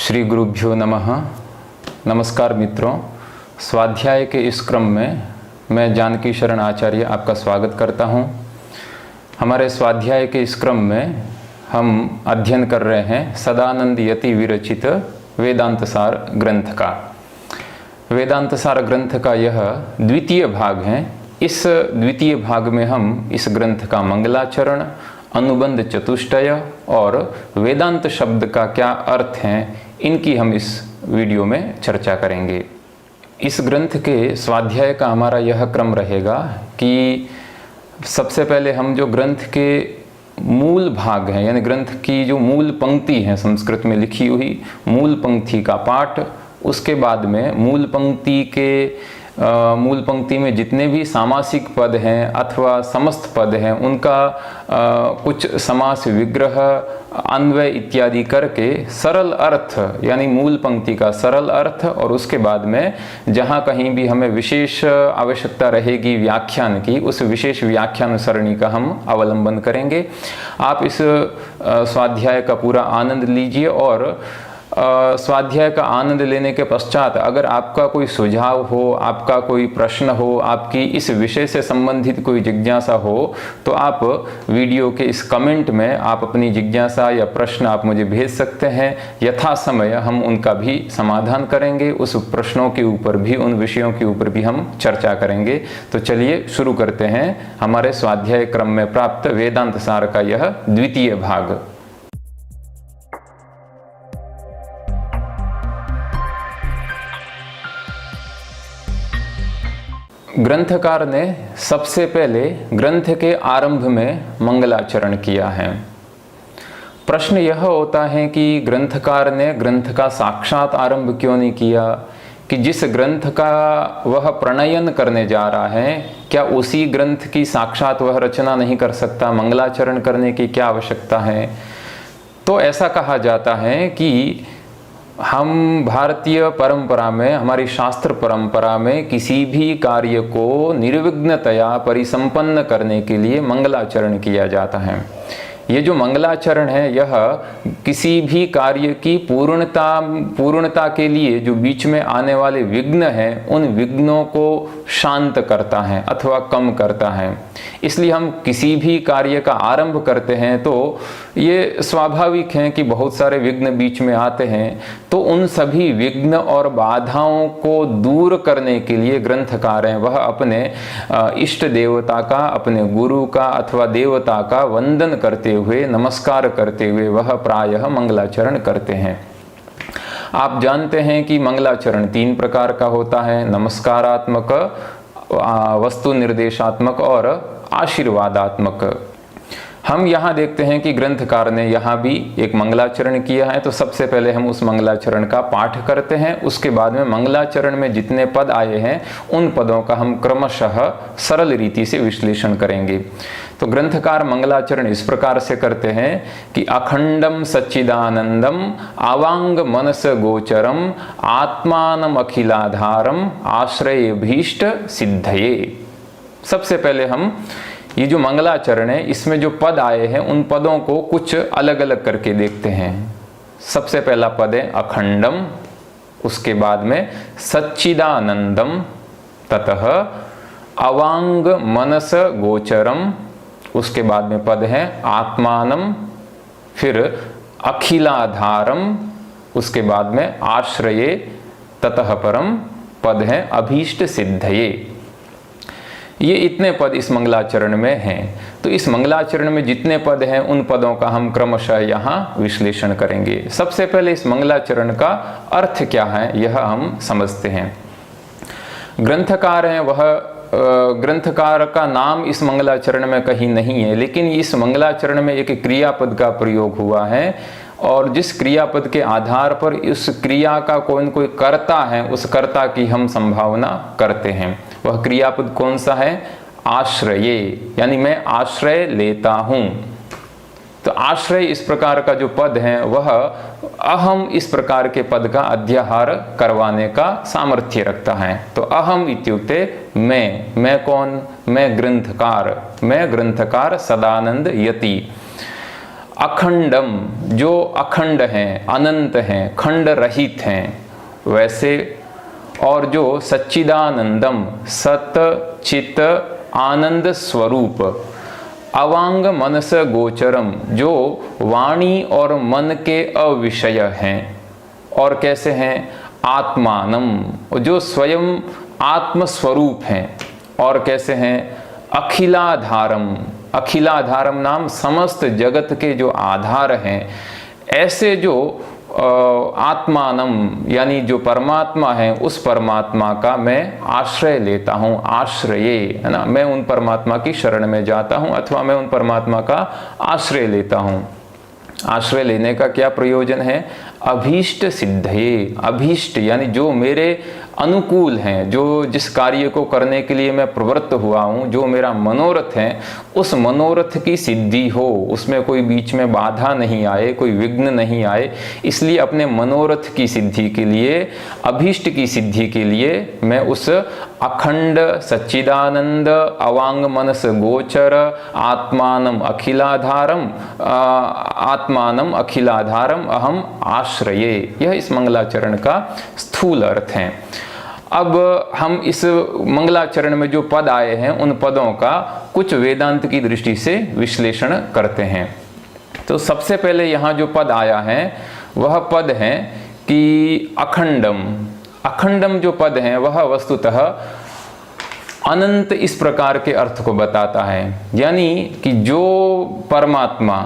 श्री गुरुभ्यो नमः। नमस्कार मित्रों, स्वाध्याय के इस क्रम में मैं जानकी शरण आचार्य आपका स्वागत करता हूँ। हमारे स्वाध्याय के इस क्रम में हम अध्ययन कर रहे हैं सदानंद यति विरचित वेदांत सार ग्रंथ का। वेदांत सार ग्रंथ का यह द्वितीय भाग है। इस द्वितीय भाग में हम इस ग्रंथ का मंगलाचरण, अनुबंध चतुष्टय और वेदांत शब्द का क्या अर्थ है, इनकी हम इस वीडियो में चर्चा करेंगे। इस ग्रंथ के स्वाध्याय का हमारा यह क्रम रहेगा कि सबसे पहले हम जो ग्रंथ के मूल भाग हैं, यानी ग्रंथ की जो मूल पंक्ति है, संस्कृत में लिखी हुई मूल पंक्ति का पाठ, उसके बाद में मूल पंक्ति में जितने भी सामासिक पद हैं अथवा समस्त पद हैं उनका कुछ समास विग्रह, अन्वय इत्यादि करके सरल अर्थ, यानी मूल पंक्ति का सरल अर्थ, और उसके बाद में जहाँ कहीं भी हमें विशेष आवश्यकता रहेगी व्याख्यान की, उस विशेष व्याख्यान सरणी का हम अवलंबन करेंगे। आप इस स्वाध्याय का पूरा आनंद लीजिए और स्वाध्याय का आनंद लेने के पश्चात अगर आपका कोई सुझाव हो, आपका कोई प्रश्न हो, आपकी इस विषय से संबंधित कोई जिज्ञासा हो, तो आप वीडियो के इस कमेंट में आप अपनी जिज्ञासा या प्रश्न आप मुझे भेज सकते हैं। यथा समय हम उनका भी समाधान करेंगे, उस प्रश्नों के ऊपर भी, उन विषयों के ऊपर भी हम चर्चा करेंगे। तो चलिए शुरू करते हैं हमारे स्वाध्याय क्रम में प्राप्त वेदांत सार का यह द्वितीय भाग। ग्रंथकार ने सबसे पहले ग्रंथ के आरंभ में मंगलाचरण किया है। प्रश्न यह होता है कि ग्रंथकार ने ग्रंथ का साक्षात आरंभ क्यों नहीं किया, कि जिस ग्रंथ का वह प्रणयन करने जा रहा है, क्या उसी ग्रंथ की साक्षात वह रचना नहीं कर सकता? मंगलाचरण करने की क्या आवश्यकता है? तो ऐसा कहा जाता है कि हम भारतीय परंपरा में, हमारी शास्त्र परंपरा में किसी भी कार्य को निर्विघ्नतया परिसंपन्न करने के लिए मंगलाचरण किया जाता है। ये जो मंगलाचरण है यह किसी भी कार्य की पूर्णता के लिए जो बीच में आने वाले विघ्न हैं, उन विघ्नों को शांत करता है अथवा कम करता है। इसलिए हम किसी भी कार्य का आरंभ करते हैं तो ये स्वाभाविक है कि बहुत सारे विघ्न बीच में आते हैं, तो उन सभी विघ्न और बाधाओं को दूर करने के लिए ग्रंथकार हैं वह अपने इष्ट देवता का, अपने गुरु का अथवा देवता का वंदन करते हुए, नमस्कार करते हुए वह प्रायः मंगलाचरण करते हैं। आप जानते हैं कि मंगलाचरण 3 प्रकार का होता है: नमस्कारात्मक, वस्तु निर्देशात्मक और आशीर्वादात्मक। हम यहाँ देखते हैं कि ग्रंथकार ने यहाँ भी एक मंगलाचरण किया है, तो सबसे पहले हम उस मंगलाचरण का पाठ करते हैं। उसके बाद में मंगलाचरण में जितने पद आए हैं उन पदों का हम क्रमशः सरल रीति से विश्लेषण करेंगे। तो ग्रंथकार मंगलाचरण इस प्रकार से करते हैं कि अखंडम सच्चिदानंदम आवांग मनस गोचरम आत्मानम अखिलाधारम आश्रय भीष्ट सिद्धये। सबसे पहले हम ये जो मंगलाचरण है इसमें जो पद आए हैं उन पदों को कुछ अलग अलग करके देखते हैं। सबसे पहला पद है अखंडम, उसके बाद में सच्चिदानंदम, ततः अवांग मनस गोचरम, उसके बाद में पद है आत्मानम, फिर अखिलाधारम, उसके बाद में आश्रये, ततः परम पद है अभीष्ट सिद्धये। ये इतने पद इस मंगलाचरण में हैं। तो इस मंगलाचरण में जितने पद हैं उन पदों का हम क्रमशः यहाँ विश्लेषण करेंगे। सबसे पहले इस मंगलाचरण का अर्थ क्या है यह हम समझते हैं। ग्रंथकार हैं वह ग्रंथकार का नाम इस मंगलाचरण में कहीं नहीं है, लेकिन इस मंगलाचरण में एक क्रियापद का प्रयोग हुआ है और जिस क्रियापद के आधार पर इस क्रिया का कोई न कोई कर्ता है, उस कर्ता की हम संभावना करते हैं। वह क्रियापद कौन सा है? आश्रये, यानी मैं आश्रय लेता हूं। तो आश्रय इस प्रकार का जो पद है वह अहम इस प्रकार के पद का अध्याहार करवाने का सामर्थ्य रखता है। तो अहम इत्युक्ते मैं कौन? मैं ग्रंथकार सदानंद यति। अखंडम जो अखंड हैं, अनंत हैं, खंड रहित हैं वैसे, और जो सच्चिदानंदम सत चित आनंद स्वरूप, अवांग मनस गोचरम जो वाणी और मन के अविषय हैं, और कैसे हैं, आत्मानम जो स्वयं आत्मस्वरूप हैं, और कैसे हैं, अखिलाधारम, अखिलाधारम नाम समस्त जगत के जो आधार हैं, ऐसे जो आत्मानम यानी जो परमात्मा है, उस परमात्मा का मैं आश्रय लेता हूँ, आश्रये है ना, मैं उन परमात्मा की शरण में जाता हूँ अथवा मैं उन परमात्मा का आश्रय लेता हूँ। आश्रय लेने का क्या प्रयोजन है, अभीष्ट सिद्धये, अभीष्ट यानी जो मेरे अनुकूल हैं, जो जिस कार्य को करने के लिए मैं प्रवृत्त हुआ हूँ, जो मेरा मनोरथ है, उस मनोरथ की सिद्धि हो, उसमें कोई बीच में बाधा नहीं आए, कोई विघ्न नहीं आए, इसलिए अपने मनोरथ की सिद्धि के लिए, अभीष्ट की सिद्धि के लिए मैं उस अखंड सच्चिदानंद अवांग मनस गोचर आत्मानम अखिलाधारम आत्मानम अखिलाधारम अहम आश्रये, यह इस मंगलाचरण का स्थूल अर्थ है। अब हम इस मंगलाचरण में जो पद आए हैं उन पदों का कुछ वेदांत की दृष्टि से विश्लेषण करते हैं। तो सबसे पहले यहाँ जो पद आया है वह पद है कि अखंडम, अखंडम जो पद है वह वस्तुतः अनंत इस प्रकार के अर्थ को बताता है, यानी कि जो परमात्मा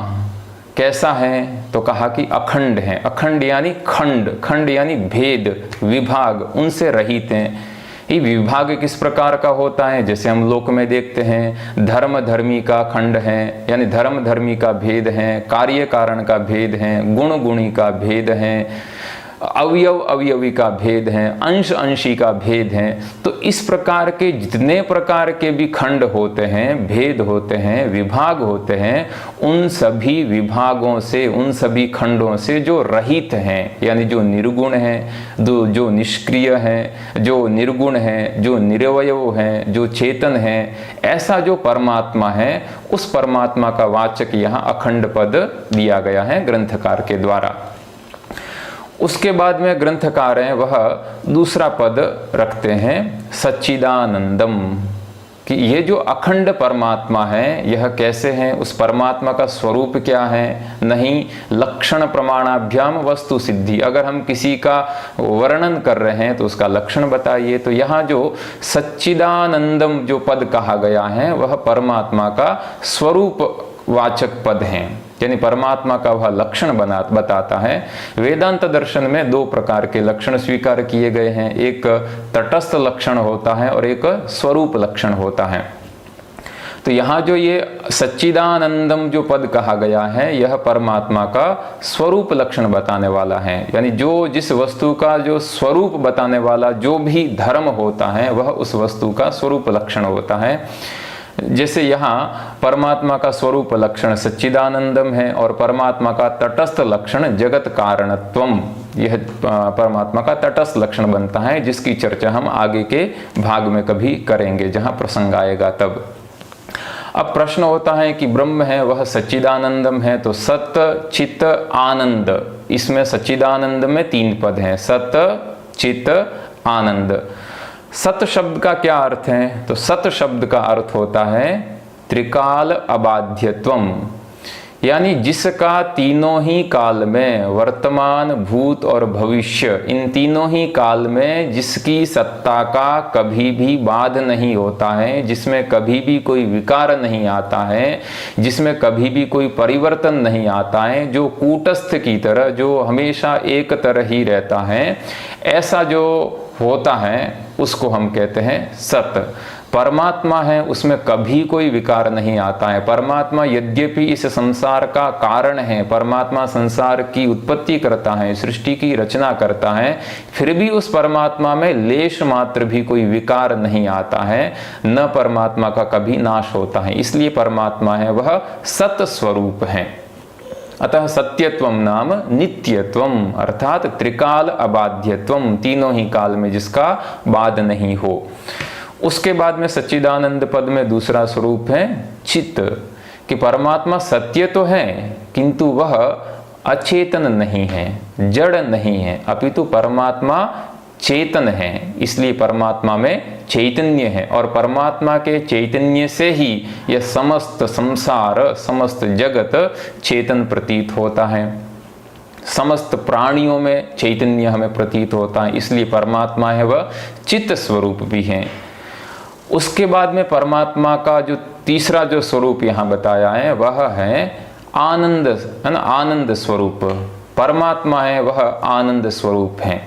कैसा है, तो कहा कि अखंड है, अखंड यानी खंड, खंड यानी भेद विभाग, उनसे रहित हैं। ये विभाग किस प्रकार का होता है, जैसे हम लोक में देखते हैं धर्म धर्मी का खंड है, यानी धर्म धर्मी का भेद है, कार्य कारण का भेद है, गुण गुणी का भेद है, अवयव अवयवी का भेद है, अंश अंशी का भेद है। तो इस प्रकार के जितने प्रकार के भी खंड होते हैं, भेद होते हैं, विभाग होते हैं, उन सभी विभागों से, उन सभी खंडों से जो रहित हैं, यानी जो निर्गुण हैं, जो निष्क्रिय हैं, जो निर्गुण हैं, जो निरवयव हैं, जो चेतन हैं, ऐसा जो परमात्मा है, उस परमात्मा का वाचक यहाँ अखंड पद दिया गया है ग्रंथकार के द्वारा। उसके बाद में ग्रंथकार हैं वह दूसरा पद रखते हैं सच्चिदानंदम, कि ये जो अखंड परमात्मा है यह कैसे हैं, उस परमात्मा का स्वरूप क्या है, नहीं लक्षण प्रमाणाभ्याम वस्तु सिद्धि, अगर हम किसी का वर्णन कर रहे हैं तो उसका लक्षण बताइए। तो यहाँ जो सच्चिदानंदम जो पद कहा गया है वह परमात्मा का स्वरूप वाचक पद हैं, यानी परमात्मा का वह लक्षण बताता है। वेदांत दर्शन में दो प्रकार के लक्षण स्वीकार किए गए हैं, एक तटस्थ लक्षण होता है और एक स्वरूप लक्षण होता है। तो यहाँ जो ये सच्चिदानंदम जो पद कहा गया है यह परमात्मा का स्वरूप लक्षण बताने वाला है, यानी जो जिस वस्तु का जो स्वरूप बताने वाला जो भी धर्म होता है वह उस वस्तु का स्वरूप लक्षण होता है। जैसे यहाँ परमात्मा का स्वरूप लक्षण सच्चिदानंदम है और परमात्मा का तटस्थ लक्षण जगत कारणत्वम, यह परमात्मा का तटस्थ लक्षण बनता है, जिसकी चर्चा हम आगे के भाग में कभी करेंगे जहाँ प्रसंग आएगा तब। अब प्रश्न होता है कि ब्रह्म है वह सच्चिदानंदम है, तो सत चित आनंद, इसमें सच्चिदानंद में तीन पद हैं, सत चित आनंद। सत शब्द का क्या अर्थ है, तो सत शब्द का अर्थ होता है त्रिकाल अबाध्यत्वम, यानी जिसका तीनों ही काल में, वर्तमान भूत और भविष्य, इन तीनों ही काल में जिसकी सत्ता का कभी भी बाध नहीं होता है, जिसमें कभी भी कोई विकार नहीं आता है, जिसमें कभी भी कोई परिवर्तन नहीं आता है, जो कूटस्थ की तरह, जो हमेशा एक तरह ही रहता है, ऐसा जो होता है उसको हम कहते हैं सत। परमात्मा है उसमें कभी कोई विकार नहीं आता है। परमात्मा यद्यपि इस संसार का कारण है, परमात्मा संसार की उत्पत्ति करता है, सृष्टि की रचना करता है, फिर भी उस परमात्मा में लेश मात्र भी कोई विकार नहीं आता है, न परमात्मा का कभी नाश होता है। इसलिए परमात्मा है वह सत स्वरूप है। अतः सत्यत्वम नाम नित्यत्वम, अर्थात त्रिकाल अबाध्यत्वम, तीनों ही काल में जिसका बाध नहीं हो। उसके बाद में सच्चिदानंद पद में दूसरा स्वरूप है चित, कि परमात्मा सत्य तो है किंतु वह अचेतन नहीं है, जड़ नहीं है, अपितु परमात्मा चेतन है। इसलिए परमात्मा में चैतन्य है और परमात्मा के चैतन्य से ही यह समस्त संसार, समस्त जगत चेतन प्रतीत होता है। समस्त प्राणियों में चैतन्य हमें प्रतीत होता है, इसलिए परमात्मा है वह चित्त स्वरूप भी है। उसके बाद में परमात्मा का जो तीसरा जो स्वरूप यहाँ बताया है वह है आनंद, है ना, आनंद स्वरूप। परमात्मा है वह आनंद स्वरूप है,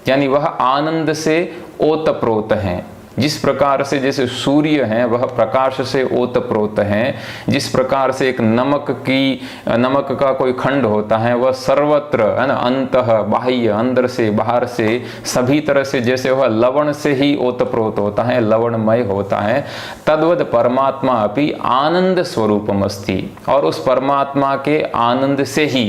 यानी वह आनंद से ओतप्रोत है। जिस प्रकार से जैसे सूर्य है वह प्रकाश से ओतप्रोत है, जिस प्रकार से एक नमक का कोई खंड होता है वह सर्वत्र, है ना, अंतः बाह्य, अंदर से बाहर से सभी तरह से जैसे वह लवण से ही ओतप्रोत होता है, लवणमय होता है, तद्वद परमात्मा अपि आनंद स्वरूपमस्ति। और उस परमात्मा के आनंद से ही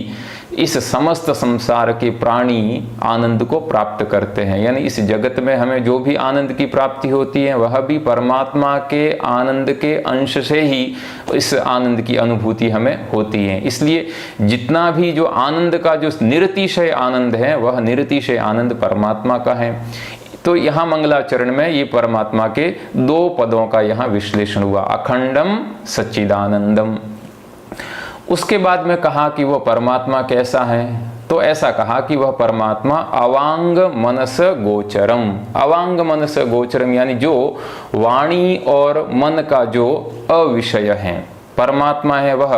इस समस्त संसार के प्राणी आनंद को प्राप्त करते हैं। यानी इस जगत में हमें जो भी आनंद की प्राप्ति होती है वह भी परमात्मा के आनंद के अंश से ही इस आनंद की अनुभूति हमें होती है। इसलिए जितना भी जो आनंद का जो निरतिशय आनंद है वह निरतिशय आनंद परमात्मा का है। तो यहाँ मंगलाचरण में ये परमात्मा के दो पदों का यहाँ विश्लेषण हुआ, अखंडम सच्चिदानंदम। उसके बाद में कहा कि वह परमात्मा कैसा है, तो ऐसा कहा कि वह परमात्मा अवांग मनस गोचरम। अवांग मनस गोचरम यानी जो वाणी और मन का जो अविषय है, परमात्मा है वह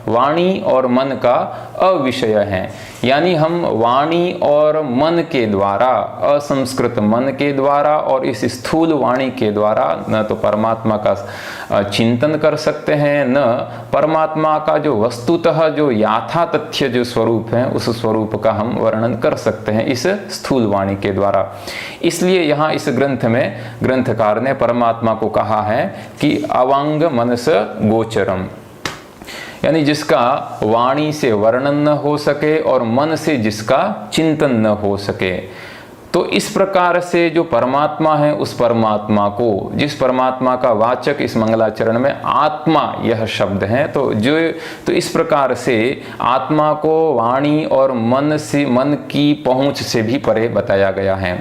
वाणी और मन का अविषय है। यानी हम वाणी और मन के द्वारा, असंस्कृत मन के द्वारा और इस स्थूल वाणी के द्वारा न तो परमात्मा का चिंतन कर सकते हैं, न परमात्मा का जो वस्तुतः जो याथा तथ्य जो स्वरूप है उस स्वरूप का हम वर्णन कर सकते हैं इस स्थूल वाणी के द्वारा। इसलिए यहाँ इस ग्रंथ में ग्रंथकार ने परमात्मा को कहा है कि अवांग मनस गोचरम, यानी जिसका वाणी से वर्णन न हो सके और मन से जिसका चिंतन न हो सके। तो इस प्रकार से जो परमात्मा है उस परमात्मा को, जिस परमात्मा का वाचक इस मंगलाचरण में आत्मा यह शब्द है, तो इस प्रकार से आत्मा को वाणी और मन की पहुंच से भी परे बताया गया है।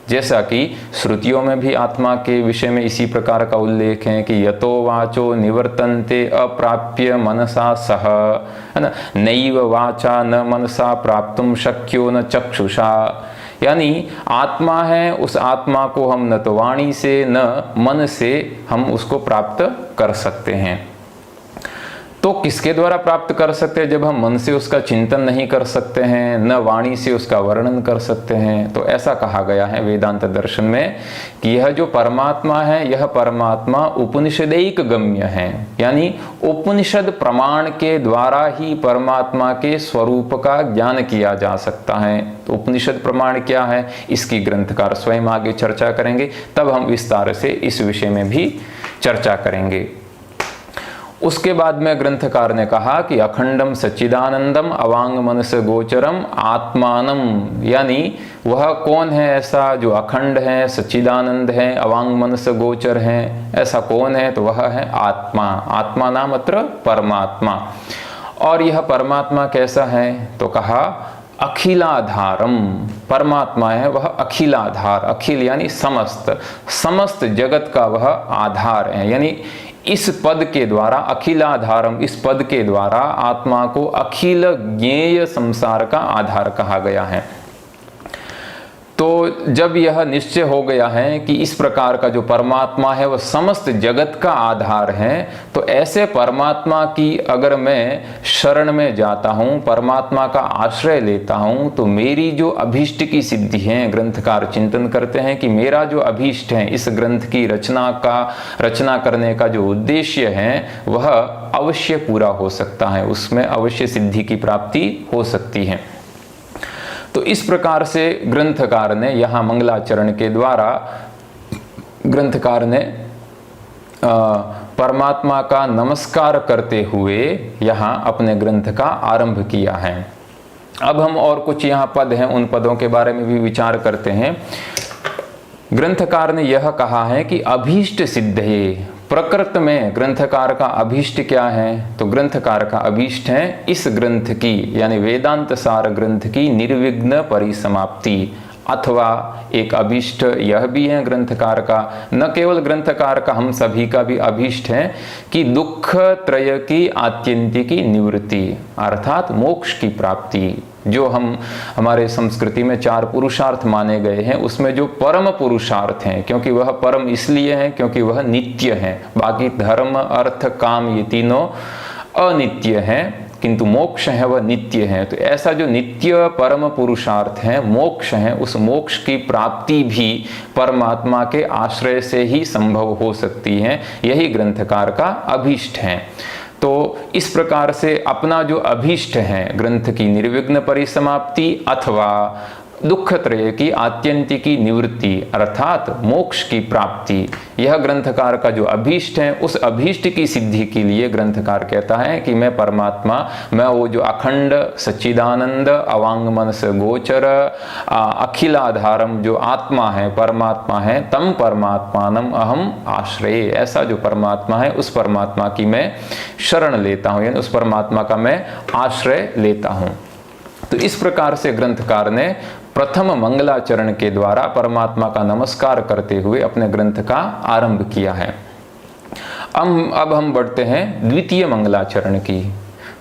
जैसा कि श्रुतियों में भी आत्मा के विषय में इसी प्रकार का उल्लेख है कि यतो वाचो निवर्तन्ते अप्राप्य मनसा सह, है ना, नैव वाचा न मनसा प्राप्तुम शक्यो न चक्षुषा। यानी आत्मा है, उस आत्मा को हम न तो वाणी से न मन से हम उसको प्राप्त कर सकते हैं। तो किसके द्वारा प्राप्त कर सकते हैं? जब हम मन से उसका चिंतन नहीं कर सकते हैं, न वाणी से उसका वर्णन कर सकते हैं। तो ऐसा कहा गया है वेदांत दर्शन में कि यह जो परमात्मा है यह परमात्मा उपनिषदैक गम्य है, यानी उपनिषद प्रमाण के द्वारा ही परमात्मा के स्वरूप का ज्ञान किया जा सकता है। तो उपनिषद प्रमाण क्या है इसकी ग्रंथकार स्वयं आगे चर्चा करेंगे, तब हम विस्तार से इस विषय में भी चर्चा करेंगे। उसके बाद में ग्रंथकार ने कहा कि अखंडम सच्चिदानंदम अवांग मनस गोचरम आत्मानम, यानी वह कौन है ऐसा जो अखंड है, सच्चिदानंद है, अवांग मनस गोचर है, ऐसा कौन है? तो वह है आत्मा। आत्मा नाम अत्र परमात्मा। और यह परमात्मा कैसा है? तो कहा अखिलाधारम, परमात्मा है वह अखिलाधार, अखिल यानी समस्त जगत का वह आधार है। यानी इस पद के द्वारा अखिलाधारम, इस पद के द्वारा आत्मा को अखिल ज्ञेय संसार का आधार कहा गया है। तो जब यह निश्चय हो गया है कि इस प्रकार का जो परमात्मा है वह समस्त जगत का आधार है, तो ऐसे परमात्मा की अगर मैं शरण में जाता हूँ, परमात्मा का आश्रय लेता हूँ, तो मेरी जो अभीष्ट की सिद्धि है, ग्रंथकार चिंतन करते हैं कि मेरा जो अभीष्ट है, इस ग्रंथ की रचना करने का जो उद्देश्य है वह अवश्य पूरा हो सकता है, उसमें अवश्य सिद्धि की प्राप्ति हो सकती है। तो इस प्रकार से ग्रंथकार ने यहाँ मंगलाचरण के द्वारा ग्रंथकार ने परमात्मा का नमस्कार करते हुए यहाँ अपने ग्रंथ का आरंभ किया है। अब हम और कुछ यहाँ पद हैं, उन पदों के बारे में भी विचार करते हैं। ग्रंथकार ने यह कहा है कि अभीष्ट सिद्धये, प्रकृत में ग्रंथकार का अभीष्ट क्या है? तो ग्रंथकार का अभीष्ट है इस ग्रंथ की यानी वेदांत सार ग्रंथ की निर्विघ्न परिसमाप्ति, अथवा एक अभीष्ट यह भी है ग्रंथकार का, न केवल ग्रंथकार का, हम सभी का भी अभीष्ट है कि दुख त्रय की आत्यंतिकी निवृत्ति अर्थात मोक्ष की प्राप्ति। जो हमारे संस्कृति में 4 पुरुषार्थ माने गए हैं उसमें जो परम पुरुषार्थ हैं, क्योंकि वह परम इसलिए है क्योंकि वह नित्य है, बाकी धर्म अर्थ काम ये तीनों अनित्य हैं, किंतु मोक्ष है वह नित्य है। तो ऐसा जो नित्य परम पुरुषार्थ है मोक्ष है, उस मोक्ष की प्राप्ति भी परमात्मा के आश्रय से ही संभव हो सकती है, यही ग्रंथकार का अभीष्ट है। तो इस प्रकार से अपना जो अभीष्ट है ग्रंथ की निर्विघ्न परिसमाप्ति अथवा दुख त्रय की आत्यंतिकी निवृत्ति अर्थात मोक्ष की प्राप्ति, यह ग्रंथकार का जो अभीष्ट है, उस अभीष्ट की सिद्धि के लिए ग्रंथकार कहता है कि मैं परमात्मा, मैं वो जो अखंड सच्चिदानंद अवांग मनस गोचर अखिलाधारम जो आत्मा है परमात्मा है, तम परमात्मानम अहम आश्रय, ऐसा जो परमात्मा है उस परमात्मा की मैं शरण लेता हूँ, यानी उस परमात्मा का मैं आश्रय लेता हूँ। तो इस प्रकार से ग्रंथकार ने प्रथम मंगलाचरण के द्वारा परमात्मा का नमस्कार करते हुए अपने ग्रंथ का आरंभ किया है। अब हम बढ़ते हैं द्वितीय मंगलाचरण की।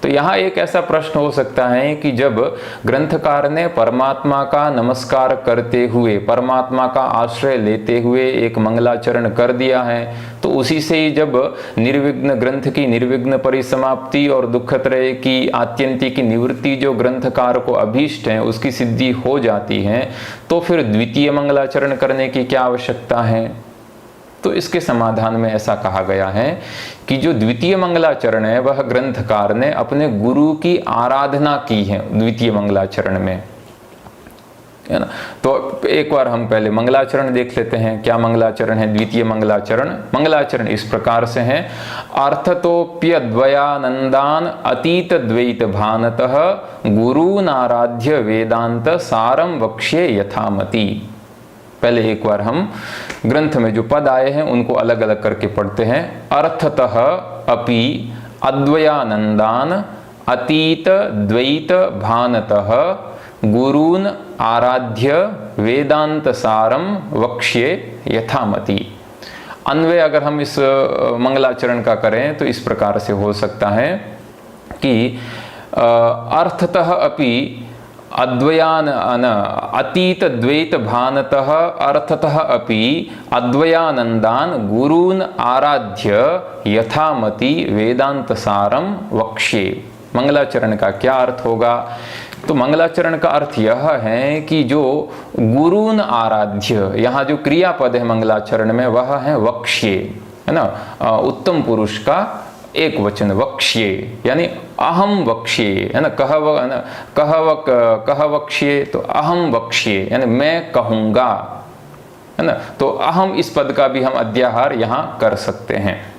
तो यहाँ एक ऐसा प्रश्न हो सकता है कि जब ग्रंथकार ने परमात्मा का नमस्कार करते हुए, परमात्मा का आश्रय लेते हुए एक मंगलाचरण कर दिया है, तो उसी से ही जब निर्विघ्न ग्रंथ की निर्विघ्न परिसमाप्ति और दुखत्रय की आत्यंतिक की निवृत्ति जो ग्रंथकार को अभीष्ट है उसकी सिद्धि हो जाती है, तो फिर द्वितीय मंगलाचरण करने की क्या आवश्यकता है? तो इसके समाधान में ऐसा कहा गया है कि जो द्वितीय मंगलाचरण है वह ग्रंथकार ने अपने गुरु की आराधना की है द्वितीय मंगलाचरण में, है ना। तो एक बार हम पहले मंगलाचरण देख लेते हैं। क्या मंगलाचरण है द्वितीय मंगलाचरण? मंगलाचरण इस प्रकार से है, अर्थतोप्यद्वयानंदान अतीत द्वैत भानतः गुरून् आराध्य वेदांत सारम वक्ष्ये यथामति। पहले एक बार हम ग्रंथ में जो पद आए हैं उनको अलग अलग करके पढ़ते हैं। अर्थतः अपि अद्वयानंदान अतीत द्वैत भानतः गुरून् आराध्य वेदांत सारम वक्ष्ये यथामति। अन्वय अगर हम इस मंगलाचरण का करें तो इस प्रकार से हो सकता है कि अर्थतः अपि अद्वयान अतीत द्वैत भानतः अर्थतः अपि अद्वयानंदान गुरून् आराध्य यथामति वेदांत सारम वक्ष्ये। मंगलाचरण का क्या अर्थ होगा? तो मंगलाचरण का अर्थ यह है कि जो गुरून् आराध्य, यहाँ जो क्रियापद है मंगलाचरण में वह है वक्ष्ये, है ना, उत्तम पुरुष का एक वचन वक्ष्ये, यानी अहम वक्ष्ये, है ना, कह वक्ष्ये, तो अहम वक्ष्ये यानी मैं कहूँगा, है ना। तो अहम इस पद का भी हम अध्याहार यहाँ कर सकते हैं।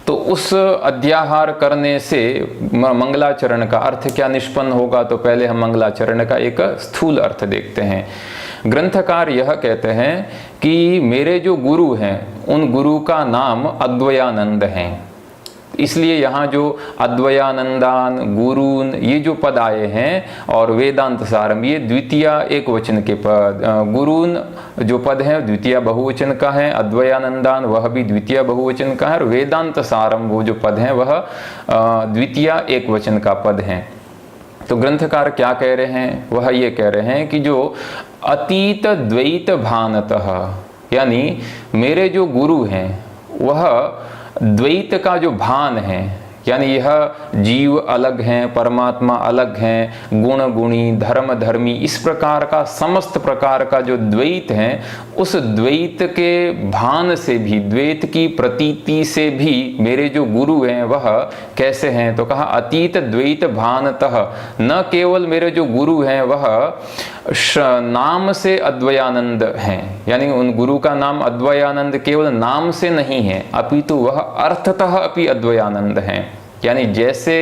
तो उस अध्याहार करने से मंगलाचरण का अर्थ क्या निष्पन्न होगा? तो पहले हम मंगलाचरण का एक स्थूल अर्थ देखते हैं। ग्रंथकार यह कहते हैं कि मेरे जो गुरु हैं उन गुरु का नाम अद्वयानंद है, इसलिए यहाँ जो अद्वयानंदान गुरून् ये जो पद आए हैं और वेदांत सारम ये द्वितीय एक वचन के पद, गुरून् जो पद है द्वितीय बहुवचन का है, अद्वयानंदान वह भी द्वितीय बहुवचन का है, और वेदांत सारम वो जो पद है वह द्वितीय एक वचन का पद है। तो ग्रंथकार क्या कह रहे हैं? वह ये कह रहे हैं कि जो अतीत द्वैत भानतः, यानी मेरे जो गुरु हैं वह द्वैत का जो भान है, यानी यह जीव अलग हैं, परमात्मा अलग हैं, गुण गुणी धर्म धर्मी, इस प्रकार का समस्त प्रकार का जो द्वैत है उस द्वैत के भान से भी, द्वैत की प्रतीति से भी मेरे जो गुरु हैं वह कैसे हैं? तो कहा अतीत द्वैत भानतः, न केवल मेरे जो गुरु हैं वह नाम से अद्वयानंद हैं, यानी उन गुरु का नाम अद्वयानंद केवल नाम से नहीं है, अपितु वह अर्थतः अपि अद्वयानंद हैं, यानी जैसे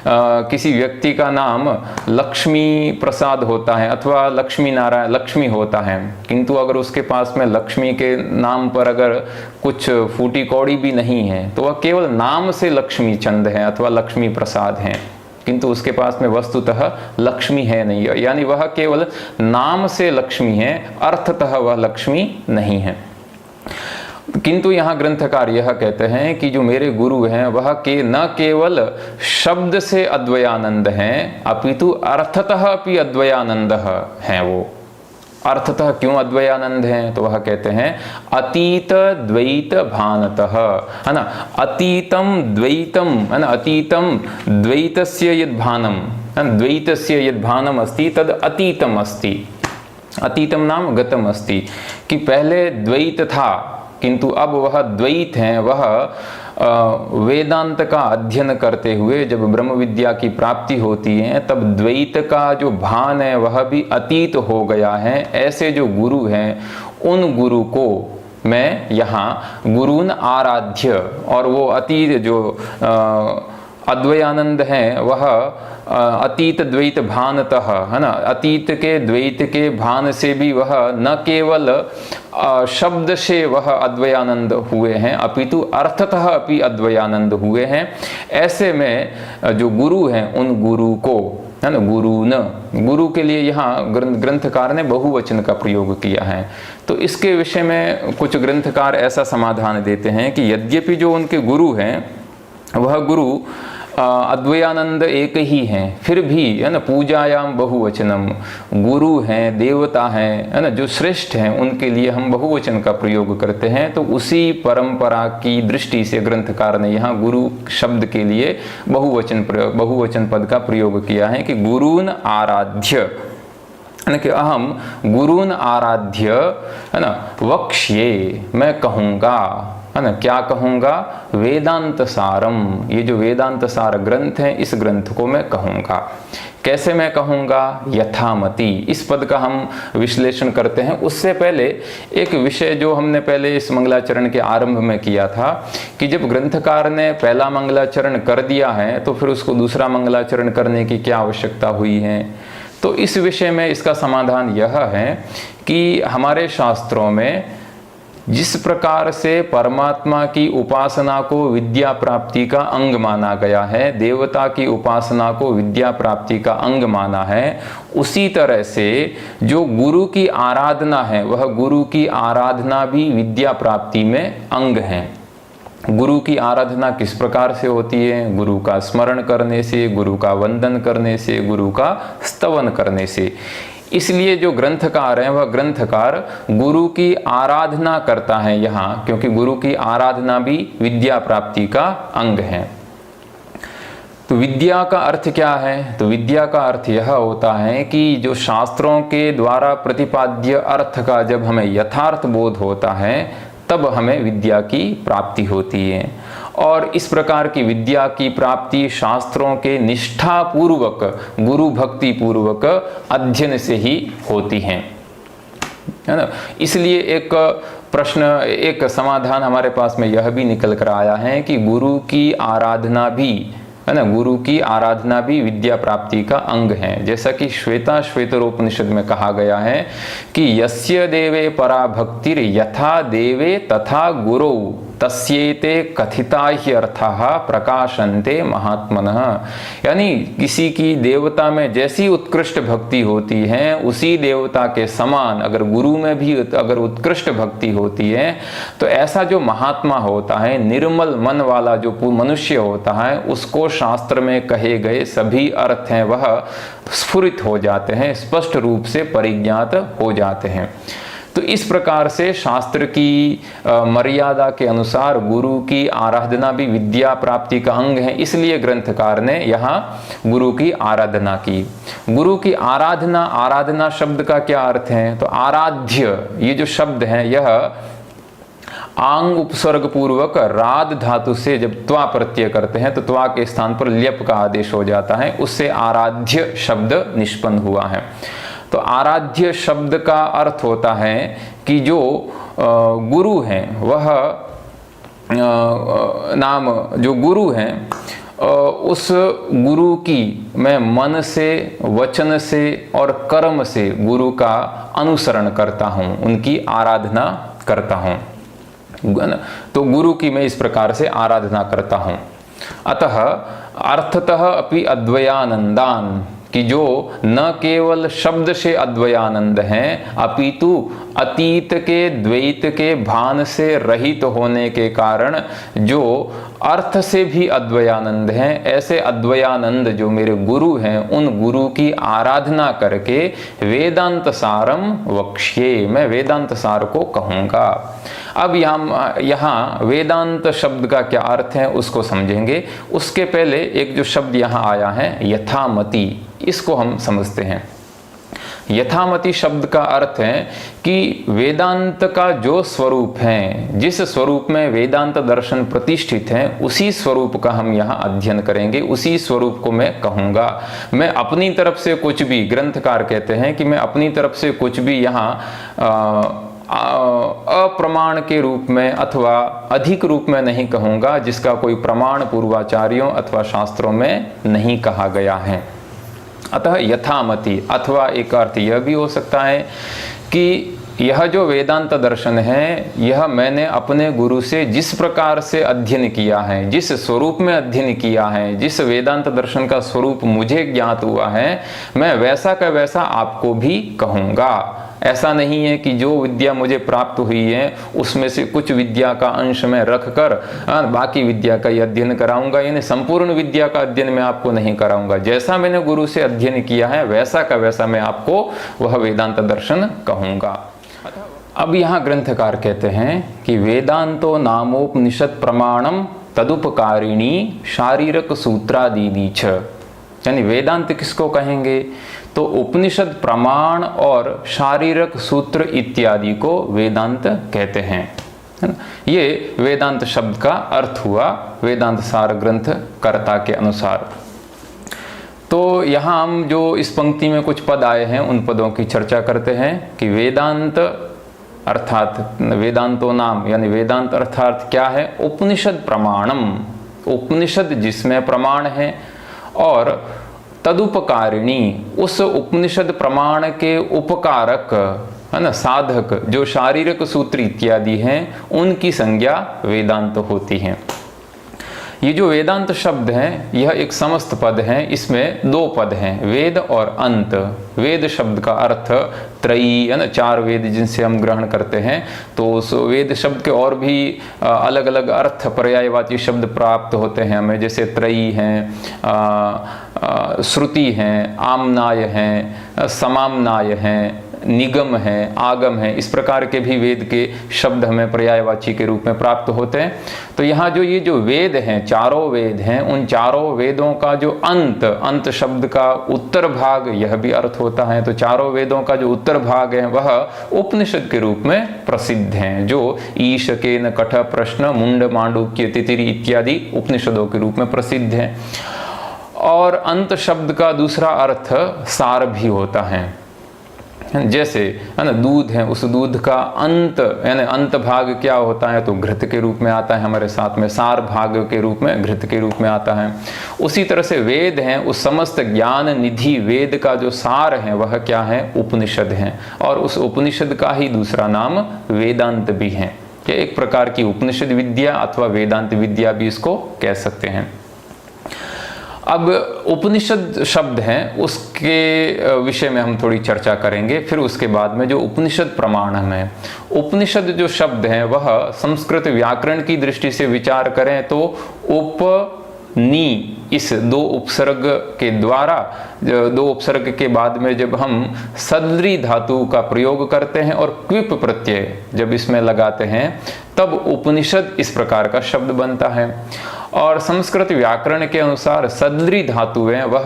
किसी व्यक्ति का नाम लक्ष्मी प्रसाद होता है अथवा लक्ष्मी नारायण लक्ष्मी होता है, किंतु अगर उसके पास में लक्ष्मी के नाम पर अगर कुछ फूटी कौड़ी भी नहीं है तो वह केवल नाम से लक्ष्मी चंद है अथवा लक्ष्मी प्रसाद है, किंतु उसके पास में वस्तुतः लक्ष्मी है नहीं, यानी वह केवल नाम से लक्ष्मी है, अर्थतः वह लक्ष्मी नहीं है। किंतु यहाँ ग्रंथकार यह कहते हैं कि जो मेरे गुरु हैं वह न केवल शब्द से अद्वयानंद हैं अपितु अर्थतः अपि अद्वयानंद हैं। वो अर्थतः क्यों अद्वयानंद हैं? तो वह कहते हैं अतीत द्वैत भानतः, है ना, अतीतम द्वैतम, है ना, अतीतम द्वैतस्य यद् भानम, द्वैतस्य यद् भानम अस्ति तद अतीतम अस्ति, अतीतम नाम गतम अस्ति, कि पहले द्वैत था किंतु अब वह द्वैत है। वह वेदांत का अध्ययन करते हुए जब ब्रह्म विद्या की प्राप्ति होती है तब द्वैत का जो भान है वह भी अतीत हो गया है। ऐसे जो गुरु हैं उन गुरु को मैं यहाँ गुरुन आराध्य, और वो अतीत जो अद्वयानंद है वह अतीत द्वैत भानतः, है ना, अतीत के द्वैत के भान से भी वह न केवल शब्द से वह अद्वयानंद हुए हैं अपितु अर्थतः अपि अद्वयानंद हुए हैं। ऐसे में जो गुरु हैं उन गुरु को, है ना, गुरु के लिए यहाँ ग्रंथकार ने बहुवचन का प्रयोग किया है। तो इसके विषय में कुछ ग्रंथकार ऐसा समाधान देते हैं कि यद्यपि जो उनके गुरु हैं वह गुरु अद्वयानंद एक ही हैं, फिर भी, है ना, पूजायाम बहुवचनम, गुरु हैं, देवता हैं, है ना, जो श्रेष्ठ हैं उनके लिए हम बहुवचन का प्रयोग करते हैं। तो उसी परंपरा की दृष्टि से ग्रंथकार ने यहाँ गुरु शब्द के लिए बहुवचन पद का प्रयोग किया है कि गुरून् आराध्य, कि अहम गुरून् आराध्य, है ना, वक्ष्ये, मैं कहूँगा, है ना, क्या कहूँगा, वेदांत सारम, ये जो वेदांत सार ग्रंथ है इस ग्रंथ को मैं कहूँगा। कैसे मैं कहूँगा? यथामति। इस पद का हम विश्लेषण करते हैं। उससे पहले एक विषय जो हमने पहले इस मंगलाचरण के आरंभ में किया था कि जब ग्रंथकार ने पहला मंगलाचरण कर दिया है तो फिर उसको दूसरा मंगलाचरण करने की क्या आवश्यकता हुई है। तो इस विषय में इसका समाधान यह है कि हमारे शास्त्रों में जिस प्रकार से परमात्मा की उपासना को विद्या प्राप्ति का अंग माना गया है, देवता की उपासना को विद्या प्राप्ति का अंग माना है, उसी तरह से जो गुरु की आराधना है वह गुरु की आराधना भी विद्या प्राप्ति में अंग है। गुरु की आराधना किस प्रकार से होती है? गुरु का स्मरण करने से, गुरु का वंदन करने से, गुरु का स्तवन करने से। इसलिए जो ग्रंथकार है वह ग्रंथकार गुरु की आराधना करता है यहाँ, क्योंकि गुरु की आराधना भी विद्या प्राप्ति का अंग है। तो विद्या का अर्थ क्या है? तो विद्या का अर्थ यह होता है कि जो शास्त्रों के द्वारा प्रतिपाद्य अर्थ का जब हमें यथार्थ बोध होता है तब हमें विद्या की प्राप्ति होती है। और इस प्रकार की विद्या की प्राप्ति शास्त्रों के निष्ठा पूर्वक, गुरु भक्ति पूर्वक अध्ययन से ही होती है ना। इसलिए एक प्रश्न, एक समाधान हमारे पास में यह भी निकल कर आया है कि गुरु की आराधना भी, है ना, गुरु की आराधना भी विद्या प्राप्ति का अंग है। जैसा कि श्वेतरोपनिषद में कहा गया है कि यस्य देवे परा भक्तिर् यथा देवे तथा गुरौ तस्येते कथिता ही अर्थाः प्रकाशन्ते महात्मनः। यानी किसी की देवता में जैसी उत्कृष्ट भक्ति होती है उसी देवता के समान अगर गुरु में भी अगर उत्कृष्ट भक्ति होती है तो ऐसा जो महात्मा होता है, निर्मल मन वाला जो मनुष्य होता है, उसको शास्त्र में कहे गए सभी अर्थ हैं वह स्फुरित हो जाते हैं, स्पष्ट रूप से परिज्ञात हो जाते हैं। तो इस प्रकार से शास्त्र की मर्यादा के अनुसार गुरु की आराधना भी विद्या प्राप्ति का अंग है। इसलिए ग्रंथकार ने यहाँ गुरु की आराधना की। गुरु की आराधना, आराधना शब्द का क्या अर्थ है? तो आराध्य, ये जो शब्द है यह आंग उपसर्ग पूर्वक राध धातु से जब त्वा प्रत्यय करते हैं तो त्वा के स्थान पर ल्यप का आदेश हो जाता है, उससे आराध्य शब्द निष्पन्न हुआ है। तो आराध्य शब्द का अर्थ होता है कि जो गुरु हैं वह नाम जो गुरु हैं उस गुरु की मैं मन से, वचन से और कर्म से गुरु का अनुसरण करता हूँ, उनकी आराधना करता हूँ। तो गुरु की मैं इस प्रकार से आराधना करता हूँ। अतः अर्थतः अपि अद्वयानंदान, कि जो न केवल शब्द से अद्वयानंद हैं अपितु अतीत के द्वैत के भान से रहित होने के कारण जो अर्थ से भी अद्वयानंद हैं, ऐसे अद्वयानंद जो मेरे गुरु हैं, उन गुरु की आराधना करके वेदांत सारम वक्ष्ये, मैं वेदांत सार को कहूँगा। अब यहाँ वेदांत शब्द का क्या अर्थ है उसको समझेंगे। उसके पहले एक जो शब्द यहाँ आया है यथामति, इसको हम समझते हैं। यथामति शब्द का अर्थ है कि वेदांत का जो स्वरूप है, जिस स्वरूप में वेदांत दर्शन प्रतिष्ठित है, उसी स्वरूप का हम यहाँ अध्ययन करेंगे, उसी स्वरूप को मैं कहूँगा। मैं अपनी तरफ से कुछ भी, ग्रंथकार कहते हैं कि मैं अपनी तरफ से कुछ भी यहाँ अप्रमाण के रूप में अथवा अधिक रूप में नहीं कहूँगा, जिसका कोई प्रमाण पूर्वाचार्यों अथवा शास्त्रों में नहीं कहा गया है। अतः यथामति, अथवा एक अर्थ यह भी हो सकता है कि यह जो वेदांत दर्शन है, यह मैंने अपने गुरु से जिस प्रकार से अध्ययन किया है, जिस स्वरूप में अध्ययन किया है, जिस वेदांत दर्शन का स्वरूप मुझे ज्ञात हुआ है, मैं वैसा का वैसा आपको भी कहूँगा। ऐसा नहीं है कि जो विद्या मुझे प्राप्त हुई है उसमें से कुछ विद्या का अंश में रखकर बाकी विद्या का ही अध्ययन कराऊंगा, यानी संपूर्ण विद्या का अध्ययन मैं आपको नहीं कराऊंगा। जैसा मैंने गुरु से अध्ययन किया है वैसा का वैसा मैं आपको वह वेदांत दर्शन कहूँगा। अब यहाँ ग्रंथकार कहते हैं कि वेदांतो नामोपनिषद प्रमाणम तदुपकारिणी शारीरक सूत्रादीनी छ, यानी वेदांत किसको कहेंगे, तो उपनिषद प्रमाण और शारीरक सूत्र इत्यादि को वेदांत कहते हैं, है ना। ये वेदांत शब्द का अर्थ हुआ वेदांत सार ग्रंथ कर्ता के अनुसार। तो यहाँ हम जो इस पंक्ति में कुछ पद आए हैं उन पदों की चर्चा करते हैं कि वेदांत अर्थात वेदांतो नाम, यानी वेदांत अर्थात क्या है, उपनिषद प्रमाणम, उपनिषद जिसमें प्रमाण है, और तदुपकारिणी, उस उपनिषद प्रमाण के उपकारक, है ना, साधक जो शारीरिक सूत्र इत्यादि हैं, उनकी संज्ञा वेदांत होती है। ये जो वेदांत शब्द है यह एक समस्त पद है, इसमें दो पद हैं, वेद और अंत। वेद शब्द का अर्थ त्रयी, है ना, चार वेद जिनसे हम ग्रहण करते हैं। तो उस वेद शब्द के और भी अलग अलग अर्थ पर्यायवाची शब्द प्राप्त होते हैं हमें, जैसे त्रयी हैं, श्रुति हैं, आमनाय हैं, समामनाय हैं, निगम है, आगम है, इस प्रकार के भी वेद के शब्द हमें पर्यायवाची के रूप में प्राप्त होते हैं। तो यहाँ जो ये जो वेद हैं, चारों वेद हैं, उन चारों वेदों का जो अंत, अंत शब्द का उत्तर भाग यह भी अर्थ होता है। तो चारों वेदों का जो उत्तर भाग है वह उपनिषद के रूप में प्रसिद्ध हैं, जो ईश, केन, कठ, प्रश्न, मुंड, मांडुक्य, तितिरी इत्यादि उपनिषदों के रूप में प्रसिद्ध हैं। और अंत शब्द का दूसरा अर्थ सार भी होता है, जैसे, है ना, दूध है, उस दूध का अंत, यानी अंत भाग क्या होता है, तो घृत के रूप में आता है हमारे साथ में, सार भाग के रूप में घृत के रूप में आता है। उसी तरह से वेद हैं, उस समस्त ज्ञान निधि वेद का जो सार है वह क्या है, उपनिषद है, और उस उपनिषद का ही दूसरा नाम वेदांत भी है। ये एक प्रकार की उपनिषद विद्या अथवा वेदांत विद्या भी इसको कह सकते हैं। अब उपनिषद शब्द हैं उसके विषय में हम थोड़ी चर्चा करेंगे, फिर उसके बाद में जो उपनिषद प्रमाण है। उपनिषद जो शब्द है वह संस्कृत व्याकरण की दृष्टि से विचार करें तो उपनी, इस दो उपसर्ग के द्वारा, दो उपसर्ग के बाद में जब हम सदरी धातु का प्रयोग करते हैं और क्विप प्रत्यय जब इसमें लगाते हैं तब उपनिषद इस प्रकार का शब्द बनता है। और संस्कृत व्याकरण के अनुसार सदरी धातुएं वह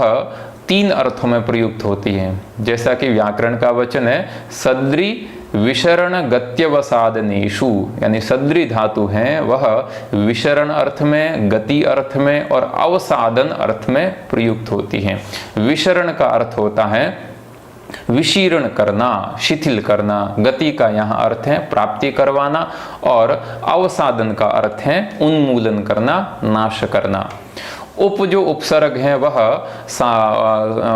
तीन अर्थों में प्रयुक्त होती हैं, जैसा कि व्याकरण का वचन है सदरी विशरण गत्यवसादनेषु, यानी सदरी धातु हैं वह विशरण अर्थ में, गति अर्थ में और अवसादन अर्थ में प्रयुक्त होती हैं। विशरण का अर्थ होता है विशीर्ण करना, शिथिल करना, गति का यहाँ अर्थ है प्राप्ति करवाना, और अवसादन का अर्थ है उन्मूलन करना, नाश करना। उप जो उपसर्ग है वह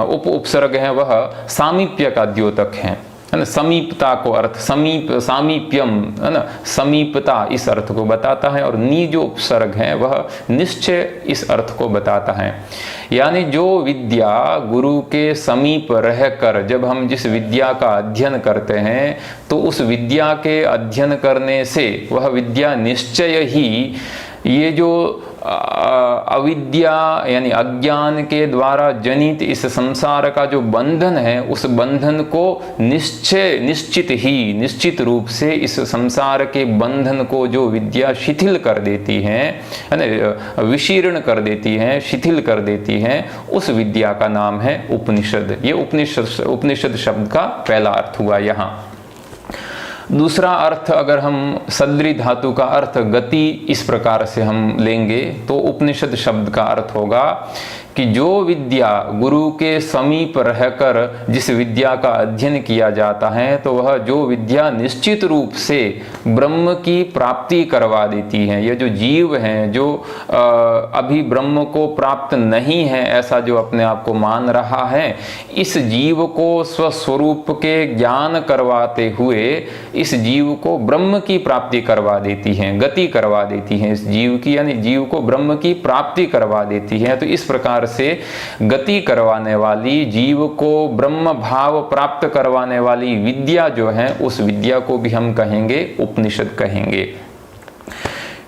उप उपसर्ग है वह सामीप्य का द्योतक है ना, समीपता को अर्थ समीप सामीप्यम है ना, समीपता इस अर्थ को बताता है। और नी जो उपसर्ग है वह निश्चय इस अर्थ को बताता है। यानी जो विद्या गुरु के समीप रहकर जब हम जिस विद्या का अध्ययन करते हैं तो उस विद्या के अध्ययन करने से वह विद्या निश्चय ही ये जो अविद्या यानी अज्ञान के द्वारा जनित इस संसार का जो बंधन है उस बंधन को निश्चित रूप से इस संसार के बंधन को जो विद्या शिथिल कर देती है ना, विशीर्ण कर देती है, शिथिल कर देती है, उस विद्या का नाम है उपनिषद। ये उपनिषद शब्द का पहला अर्थ हुआ यहाँ। दूसरा अर्थ अगर हम सद्री धातु का अर्थ गति इस प्रकार से हम लेंगे तो उपनिषद शब्द का अर्थ होगा कि जो विद्या गुरु के समीप रहकर जिस विद्या का अध्ययन किया जाता है तो वह जो विद्या निश्चित रूप से ब्रह्म की प्राप्ति करवा देती है। यह जो जीव हैं जो अभी ब्रह्म को प्राप्त नहीं है ऐसा जो अपने आप को मान रहा है, इस जीव को स्वस्वरूप के ज्ञान करवाते हुए इस जीव को ब्रह्म की प्राप्ति करवा देती है, गति करवा देती है इस जीव की, यानी जीव को ब्रह्म की प्राप्ति करवा देती है। तो इस प्रकार से गति करवाने वाली, जीव को ब्रह्म भाव प्राप्त करवाने वाली विद्या जो है उस विद्या को भी हम कहेंगे उपनिषद कहेंगे।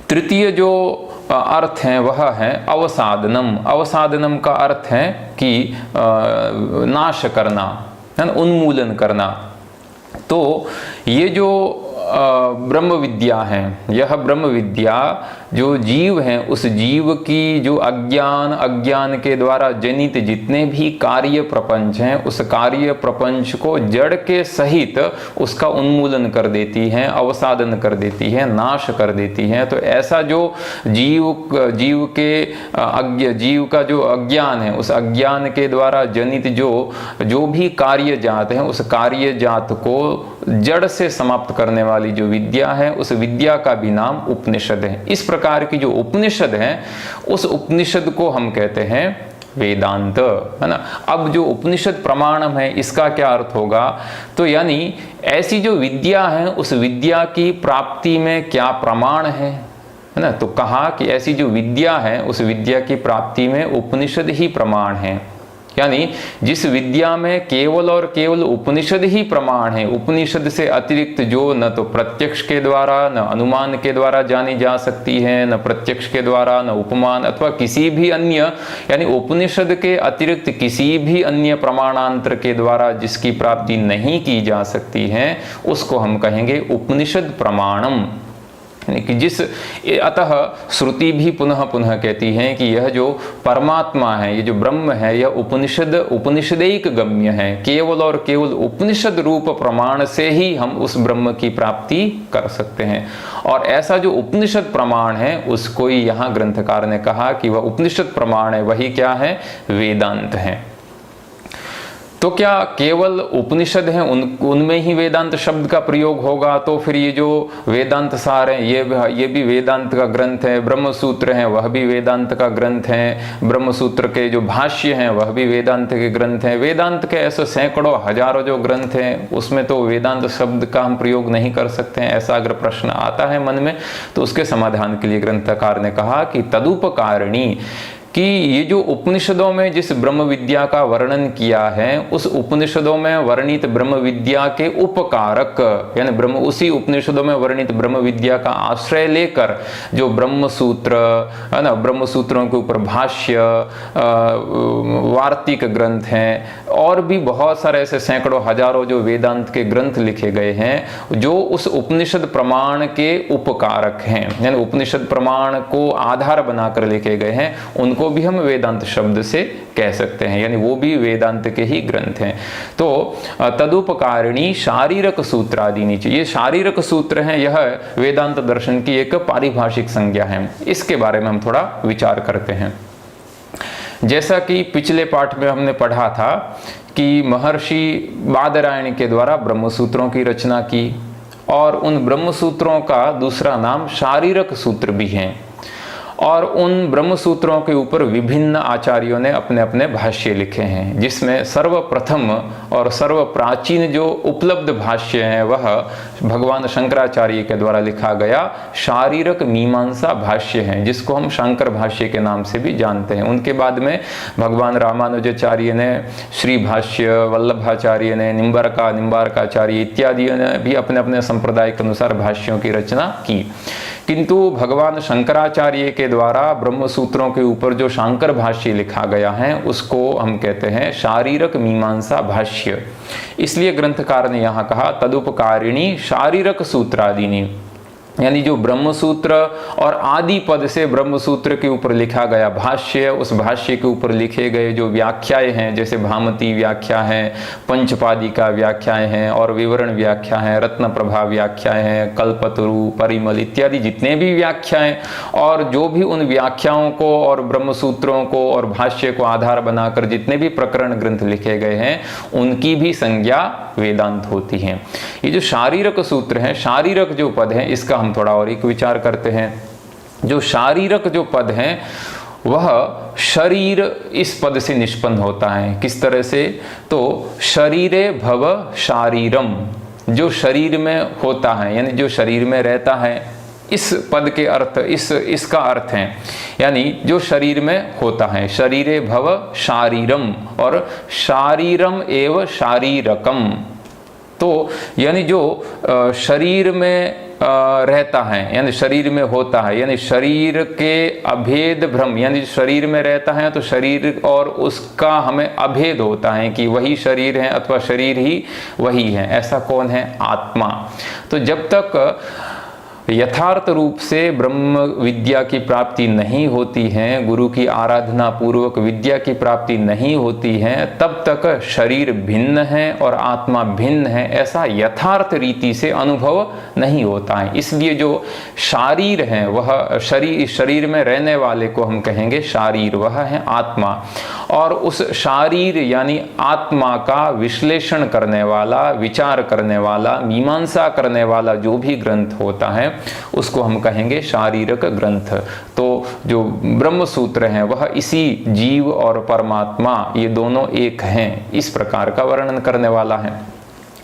तृतीय जो अर्थ है वह है अवसादनम। अवसादनम का अर्थ है कि नाश करना, है ना, उन्मूलन करना। तो ये जो ब्रह्म विद्या है, यह ब्रह्म विद्या जो जीव हैं उस जीव की जो अज्ञान के द्वारा जनित जितने भी कार्य प्रपंच हैं उस कार्य प्रपंच को जड़ के सहित उसका उन्मूलन कर देती है, अवसादन कर देती है, नाश कर देती है। तो ऐसा जो जीव का जो अज्ञान है उस अज्ञान के द्वारा जनित जो भी कार्य जात है उस कार्य जात को जड़ से समाप्त करने वाली जो विद्या है उस विद्या का भी नाम उपनिषद है। इस प्रकार की जो उपनिषद है उस उपनिषद को हम कहते हैं वेदांत, है ना। अब जो उपनिषद प्रमाणम है इसका क्या अर्थ होगा, तो यानी ऐसी जो विद्या है उस विद्या की प्राप्ति में क्या प्रमाण है ना। तो कहा कि ऐसी जो विद्या है उस विद्या की प्राप्ति में उपनिषद ही प्रमाण है। यानी जिस विद्या में केवल और केवल उपनिषद ही प्रमाण है, उपनिषद से अतिरिक्त जो न तो प्रत्यक्ष के द्वारा न अनुमान के द्वारा जानी जा सकती है, न प्रत्यक्ष के द्वारा न उपमान अथवा किसी भी अन्य, यानी उपनिषद के अतिरिक्त किसी भी अन्य प्रमाणांतर के द्वारा जिसकी प्राप्ति नहीं की जा सकती है उसको हम कहेंगे उपनिषद प्रमाणम। कि जिस अतः श्रुति भी पुनः पुनः कहती है कि यह जो परमात्मा है, ये जो ब्रह्म है, यह उपनिषदैक गम्य है। केवल और केवल उपनिषद रूप प्रमाण से ही हम उस ब्रह्म की प्राप्ति कर सकते हैं। और ऐसा जो उपनिषद प्रमाण है उसको ही यहाँ ग्रंथकार ने कहा कि वह उपनिषद प्रमाण है, वही क्या है, वेदांत है। तो क्या केवल उपनिषद हैं उनमें ही वेदांत शब्द का प्रयोग होगा? तो फिर ये जो वेदांत सार है ये भी वेदांत का ग्रंथ है। ब्रह्म सूत्र हैं वह भी वेदांत का ग्रंथ है। ब्रह्म सूत्र के जो भाष्य हैं वह भी वेदांत के ग्रंथ हैं। वेदांत के ऐसे सैकड़ों हजारों जो ग्रंथ हैं उसमें तो वेदांत शब्द का हम प्रयोग नहीं कर सकते हैं। ऐसा अगर प्रश्न आता है मन में तो उसके समाधान के लिए ग्रंथकार ने कहा कि तदुपकारिणी, कि ये जो उपनिषदों में जिस ब्रह्म विद्या का वर्णन किया है उस उपनिषदों में वर्णित ब्रह्म विद्या के उपकारक, यानी उसी उपनिषदों में वर्णित ब्रह्म विद्या का आश्रय लेकर जो ब्रह्म सूत्र है ना, ब्रह्म सूत्रों के ऊपर भाष्य, वार्तिक ग्रंथ हैं और भी बहुत सारे ऐसे सैकड़ों हजारों जो वेदांत के ग्रंथ लिखे गए हैं जो उस उपनिषद प्रमाण के उपकारक हैं, यानी उपनिषद प्रमाण को आधार बनाकर लिखे गए हैं, उनको भी हम वेदांत शब्द से कह सकते हैं, यानी वो भी वेदांत के ही ग्रंथ हैं। तो तदुपकारिणी शारीरक सूत्र आदि नीचे, ये शारीरक सूत्र हैं, यह वेदांत दर्शन की एक पारिभाषिक संज्ञा है। इसके बारे में हम थोड़ा विचार करते हैं। जैसा कि पिछले पाठ में हमने पढ़ा था कि महर्षि बादरायण के द्वारा ब्रह्मसूत्रों की रचना की और उन ब्रह्मसूत्रों का दूसरा नाम शारीरक सूत्र भी है। और उन ब्रह्म सूत्रों के ऊपर विभिन्न आचार्यों ने अपने अपने भाष्य लिखे हैं, जिसमें सर्वप्रथम और सर्व प्राचीन जो उपलब्ध भाष्य है वह भगवान शंकराचार्य के द्वारा लिखा गया शारीरक मीमांसा भाष्य है, जिसको हम शंकर भाष्य के नाम से भी जानते हैं। उनके बाद में भगवान रामानुजाचार्य ने श्री भाष्य, वल्लभाचार्य ने निम्बारकाचार्य इत्यादि ने भी अपने अपने संप्रदाय के अनुसार भाष्यों की रचना की। किंतु भगवान शंकराचार्य के द्वारा ब्रह्म सूत्रों के ऊपर जो शांकर भाष्य लिखा गया है उसको हम कहते हैं शारीरक मीमांसा भाष्य। इसलिए ग्रंथकार ने यहाँ कहा तदुपकारिणी शारीरक सूत्रादीनी, यानी जो ब्रह्म सूत्र और आदि पद से ब्रह्म सूत्र के ऊपर लिखा गया भाष्य, उस भाष्य के ऊपर लिखे गए जो व्याख्याएं हैं, जैसे भामती व्याख्या है, पंचपादिका व्याख्याएं हैं और विवरण व्याख्या है, रत्न प्रभा व्याख्याएं हैं, कल्पतरु, परिमल इत्यादि जितने भी व्याख्याएं और जो भी उन व्याख्याओं को और ब्रह्म सूत्रों को और भाष्य को आधार बनाकर जितने भी प्रकरण ग्रंथ लिखे गए हैं उनकी भी संज्ञा वेदांत होती है। ये जो शारीरक सूत्र है, शारीरक जो पद है, इसका हम थोड़ा और एक विचार करते हैं। जो शारीरक जो पद है वह शरीर इस पद से निष्पन्न होता है। किस तरह से? तो शरीरे भव शारीरम, जो शरीर में होता है यानी जो शरीर में रहता है, इस पद के अर्थ इसका अर्थ है यानी जो शरीर में होता है। शरीरे भव शारीरम और शारीरम एव शारीरकम, तो यानी जो शरीर में रहता है यानी शरीर में होता है, यानी शरीर के अभेद भ्रम, यानी शरीर में रहता है तो शरीर और उसका हमें अभेद होता है कि वही शरीर है अथवा शरीर ही वही है। ऐसा कौन है? आत्मा। तो जब तक यथार्थ रूप से ब्रह्म विद्या की प्राप्ति नहीं होती है, गुरु की आराधना पूर्वक विद्या की प्राप्ति नहीं होती है, तब तक शरीर भिन्न है और आत्मा भिन्न है, ऐसा यथार्थ रीति से अनुभव नहीं होता है। इसलिए जो शारीर है वह शरीर में रहने वाले को हम कहेंगे शारीर, वह है आत्मा। और उस शारीर यानी आत्मा का विश्लेषण करने वाला, विचार करने वाला, मीमांसा करने वाला जो भी ग्रंथ होता है उसको हम कहेंगे शारीरक ग्रंथ। तो जो ब्रह्म सूत्र हैं वह इसी जीव और परमात्मा ये दोनों एक हैं, इस प्रकार का वर्णन करने वाला है।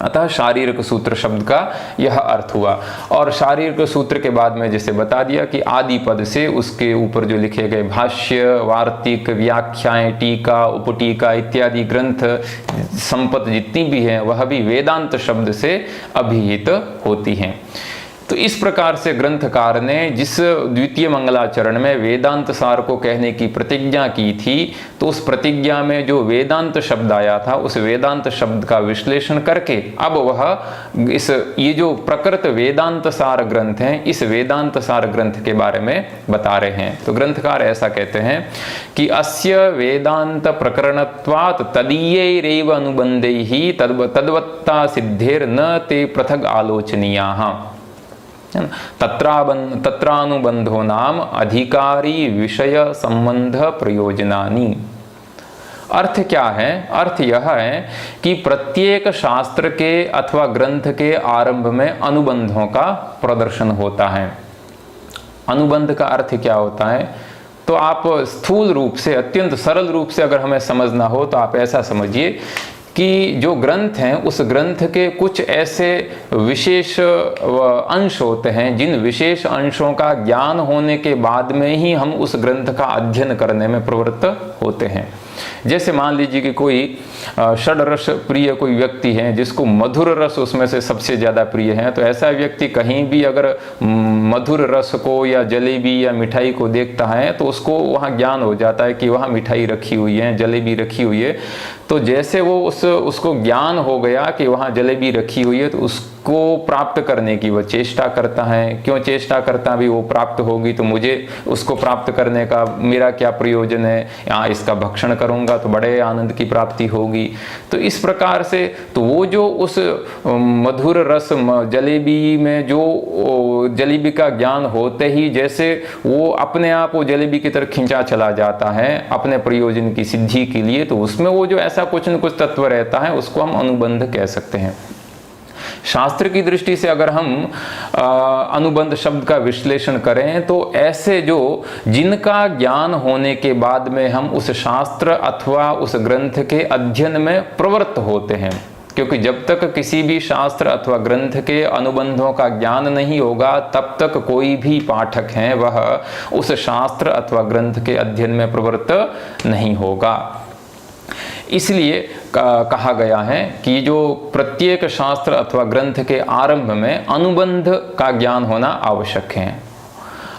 अतः शारीरक सूत्र शब्द का यह अर्थ हुआ। और शारीरक सूत्र के बाद में जैसे बता दिया कि आदि पद से उसके ऊपर जो लिखे गए भाष्य, वार्तिक, व्याख्याएं, टीका, उपटीका इत्यादि ग्रंथ संपत्ति जितनी भी है वह भी वेदांत शब्द से अभिहित होती हैं। तो इस प्रकार से ग्रंथकार ने जिस द्वितीय मंगलाचरण में वेदांत सार को कहने की प्रतिज्ञा की थी, तो उस प्रतिज्ञा में जो वेदांत शब्द आया था उस वेदांत शब्द का विश्लेषण करके अब वह ये जो प्रकृत वेदांत सार ग्रंथ है, इस वेदांत सार ग्रंथ के बारे में बता रहे हैं। तो ग्रंथकार ऐसा कहते हैं कि अस्य वेदांत प्रकरणत्वात् तदीयैरेव अनुबंधैः तद्वत्ता सिद्धेर न ते पृथग आलोचनीयाः तत्रानुबंधो नाम अधिकारी विषय संबंध प्रयोजनानि। अर्थ क्या है? अर्थ यह है कि प्रत्येक शास्त्र के अथवा ग्रंथ के आरंभ में अनुबंधों का प्रदर्शन होता है। अनुबंध का अर्थ क्या होता है? तो आप स्थूल रूप से, अत्यंत सरल रूप से अगर हमें समझना हो तो आप ऐसा समझिए कि जो ग्रंथ हैं उस ग्रंथ के कुछ ऐसे विशेष अंश होते हैं जिन विशेष अंशों का ज्ञान होने के बाद में ही हम उस ग्रंथ का अध्ययन करने में प्रवृत्त होते हैं। जैसे मान लीजिए कि कोई षड्रस प्रिय कोई व्यक्ति है जिसको मधुर रस उसमें से सबसे ज़्यादा प्रिय है, तो ऐसा व्यक्ति कहीं भी अगर मधुर रस को या जलेबी या मिठाई को देखता है तो उसको वहाँ ज्ञान हो जाता है कि वहाँ मिठाई रखी हुई है, जलेबी रखी हुई है। तो जैसे वो उसको ज्ञान हो गया कि वहाँ जलेबी रखी हुई है तो उसको प्राप्त करने की वह चेष्टा करता है। क्यों चेष्टा करता है? भी वो प्राप्त होगी तो मुझे उसको प्राप्त करने का मेरा क्या प्रयोजन है, यहाँ इसका भक्षण करूँगा तो बड़े आनंद की प्राप्ति होगी। तो इस प्रकार से तो वो जो उस मधुर रस जलेबी में जो जलेबी का ज्ञान होते ही जैसे वो अपने आप वो जलेबी की तरफ खींचा चला जाता है अपने प्रयोजन की सिद्धि के लिए, तो उसमें वो जो ऐसा कुछ न कुछ तत्व रहता है उसको हम अनुबंध कह सकते हैं। शास्त्र की दृष्टि से अगर हम अनुबंध शब्द का विश्लेषण करें तो ऐसे जो जिनका ज्ञान होने के बाद में हम उस शास्त्र अथवा उस ग्रंथ के अध्ययन में प्रवृत्त होते हैं, क्योंकि जब तक किसी भी शास्त्र अथवा ग्रंथ के अनुबंधों का ज्ञान नहीं होगा तब तक कोई भी पाठक है वह उस शास्त्र अथवा ग्रंथ के अध्ययन में प्रवृत्त नहीं होगा। इसलिए कहा गया है कि जो प्रत्येक शास्त्र अथवा ग्रंथ के आरंभ में अनुबंध का ज्ञान होना आवश्यक है।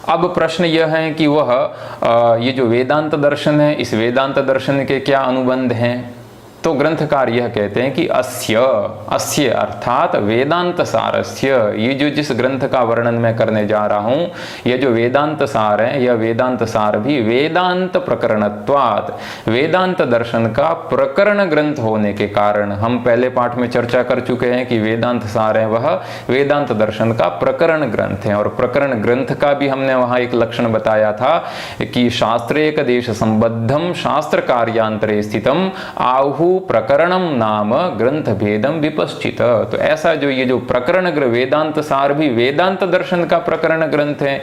अब प्रश्न यह है कि वह ये जो वेदांत दर्शन है, इस वेदांत दर्शन के क्या अनुबंध हैं? तो ग्रंथकार यह कहते हैं कि अस्य अर्थात वेदांत सारस्य, ये जो जिस ग्रंथ का वर्णन मैं करने जा रहा हूँ, यह जो वेदांत सार है, यह वेदांत सार भी वेदांत प्रकरणत्वात्, वेदांत दर्शन का प्रकरण ग्रंथ होने के कारण, हम पहले पाठ में चर्चा कर चुके हैं कि वेदांत सार है वह वेदांत दर्शन का प्रकरण ग्रंथ है। और प्रकरण ग्रंथ का भी हमने वहाँ एक लक्षण बताया था कि शास्त्रेक देश संबद्धम शास्त्र कार्यांतरे स्थितम आहु प्रकरणम नाम ग्रंथ भेदम विपश्चित। तो ऐसा जो ये जो प्रकरण वेदांत सार भी वेदांत दर्शन का प्रकरण ग्रंथ है,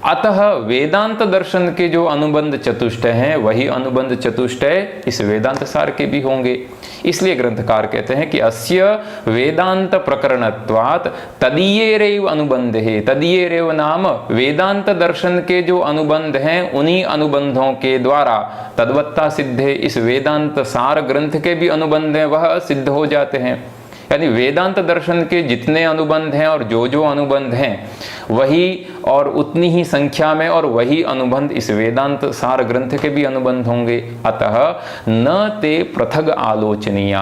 अतः वेदांत दर्शन के जो अनुबंध चतुष्टय हैं वही अनुबंध चतुष्टय इस वेदांत सार के भी होंगे। इसलिए ग्रंथकार कहते हैं कि अस्य वेदांत प्रकरणत्वात् तदीयेरेव अनुबंध है। तदीयेरेव नाम वेदांत दर्शन के जो अनुबंध हैं उन्हीं अनुबंधों के द्वारा तद्वत्ता सिद्धे, इस वेदांत सार ग्रंथ के भी अनुबंध हैं वह सिद्ध हो जाते हैं। यानी वेदांत दर्शन के जितने अनुबंध हैं और जो जो अनुबंध हैं वही और उतनी ही संख्या में और वही अनुबंध इस वेदांत सार ग्रंथ के भी अनुबंध होंगे। अतः न ते पृथग आलोचनीय,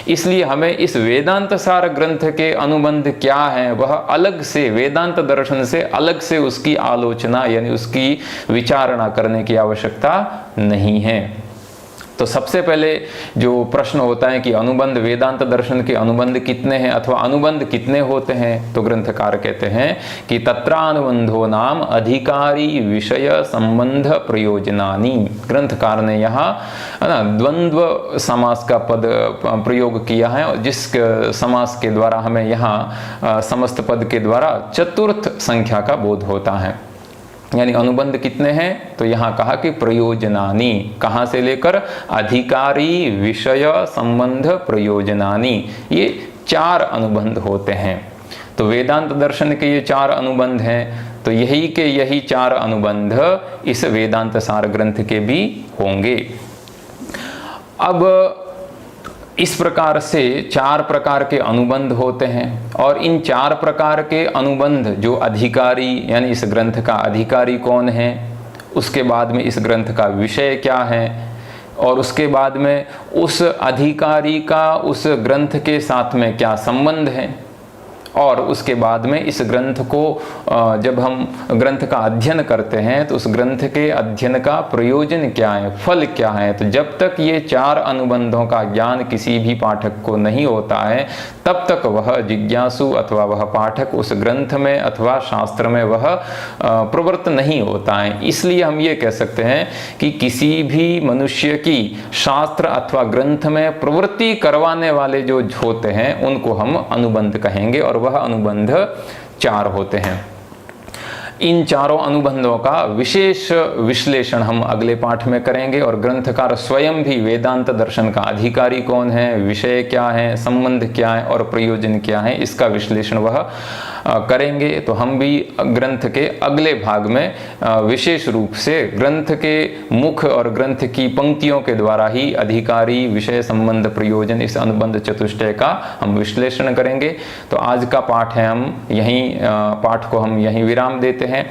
इसलिए हमें इस वेदांत सार ग्रंथ के अनुबंध क्या है वह अलग से वेदांत दर्शन से अलग से उसकी आलोचना यानी उसकी विचारणा करने की आवश्यकता नहीं है। तो सबसे पहले जो प्रश्न होता है कि अनुबंध वेदांत दर्शन के अनुबंध कितने हैं अथवा अनुबंध कितने होते हैं, तो ग्रंथकार कहते हैं कि तत्रानुबंधो नाम अधिकारी विषय संबंध प्रयोजनानि। ग्रंथकार ने यहाँ द्वंद्व समास का पद प्रयोग किया है और जिस समास के द्वारा हमें यहाँ समस्त पद के द्वारा चतुर्थ संख्या का बोध होता है। यानी अनुबंध कितने हैं, तो यहाँ कहा कि प्रयोजनानि, कहाँ से लेकर अधिकारी विषय संबंध प्रयोजनानि, ये 4 अनुबंध होते हैं। तो वेदांत दर्शन के ये 4 अनुबंध हैं, तो यही के यही 4 अनुबंध इस वेदांत सार ग्रंथ के भी होंगे। अब इस प्रकार से 4 प्रकार के अनुबंध होते हैं और इन 4 प्रकार के अनुबंध जो अधिकारी यानी इस ग्रंथ का अधिकारी कौन है, उसके बाद में इस ग्रंथ का विषय क्या है और उसके बाद में उस अधिकारी का उस ग्रंथ के साथ में क्या संबंध है और उसके बाद में इस ग्रंथ को जब हम ग्रंथ का अध्ययन करते हैं तो उस ग्रंथ के अध्ययन का प्रयोजन क्या है, फल क्या है। तो जब तक ये 4 अनुबंधों का ज्ञान किसी भी पाठक को नहीं होता है तब तक वह जिज्ञासु अथवा वह पाठक उस ग्रंथ में अथवा शास्त्र में वह प्रवृत्त नहीं होता है। इसलिए हम ये कह सकते हैं कि किसी भी मनुष्य की शास्त्र अथवा ग्रंथ में प्रवृत्ति करवाने वाले जो होते हैं उनको हम अनुबंध कहेंगे और वह अनुबंध 4 होते हैं। इन चारों अनुबंधों का विशेष विश्लेषण हम अगले पाठ में करेंगे और ग्रंथकार स्वयं भी वेदांत दर्शन का अधिकारी कौन है, विषय क्या है, संबंध क्या है और प्रयोजन क्या है, इसका विश्लेषण वह करेंगे। तो हम भी ग्रंथ के अगले भाग में विशेष रूप से ग्रंथ के मुख और ग्रंथ की पंक्तियों के द्वारा ही अधिकारी विषय संबंध प्रयोजन इस अनुबंध चतुष्टय का हम विश्लेषण करेंगे। तो आज का पाठ है पाठ को हम यहीं विराम देते हैं।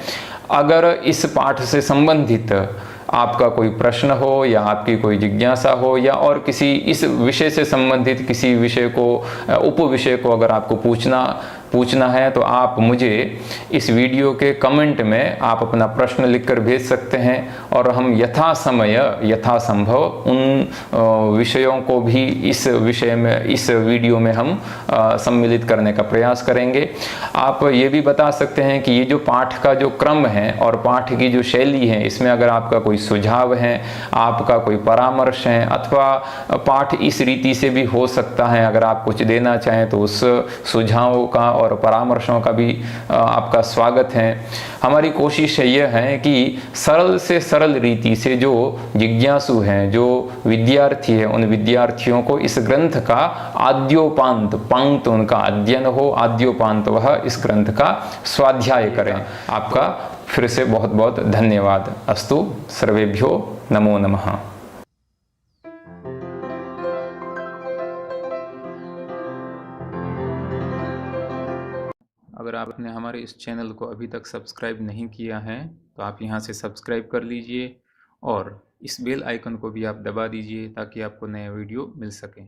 अगर इस पाठ से संबंधित आपका कोई प्रश्न हो या आपकी कोई जिज्ञासा हो या और किसी इस विषय से संबंधित किसी विषय को उप विषय को अगर आपको पूछना है तो आप मुझे इस वीडियो के कमेंट में आप अपना प्रश्न लिखकर भेज सकते हैं और हम यथा समय यथा संभव उन विषयों को भी इस विषय में, इस वीडियो में हम सम्मिलित करने का प्रयास करेंगे। आप ये भी बता सकते हैं कि ये जो पाठ का जो क्रम है और पाठ की जो शैली है, इसमें अगर आपका कोई सुझाव है, आपका कोई परामर्श है, अथवा पाठ इस रीति से भी हो सकता है, अगर आप कुछ देना चाहें तो उस सुझावों का और परामर्शों का भी आपका स्वागत है। हमारी कोशिश यह है कि सरल से सरल रीति से जो जिज्ञासु हैं, जो विद्यार्थी है, उन विद्यार्थियों को इस ग्रंथ का आद्योपांत, पांत उनका अध्ययन हो, आद्योपांत वह इस ग्रंथ का स्वाध्याय करें। आपका फिर से बहुत बहुत धन्यवाद। अस्तु सर्वेभ्यो नमो नमः। अगर आपने हमारे इस चैनल को अभी तक सब्सक्राइब नहीं किया है तो आप यहाँ से सब्सक्राइब कर लीजिए और इस बेल आइकन को भी आप दबा दीजिए ताकि आपको नया वीडियो मिल सके।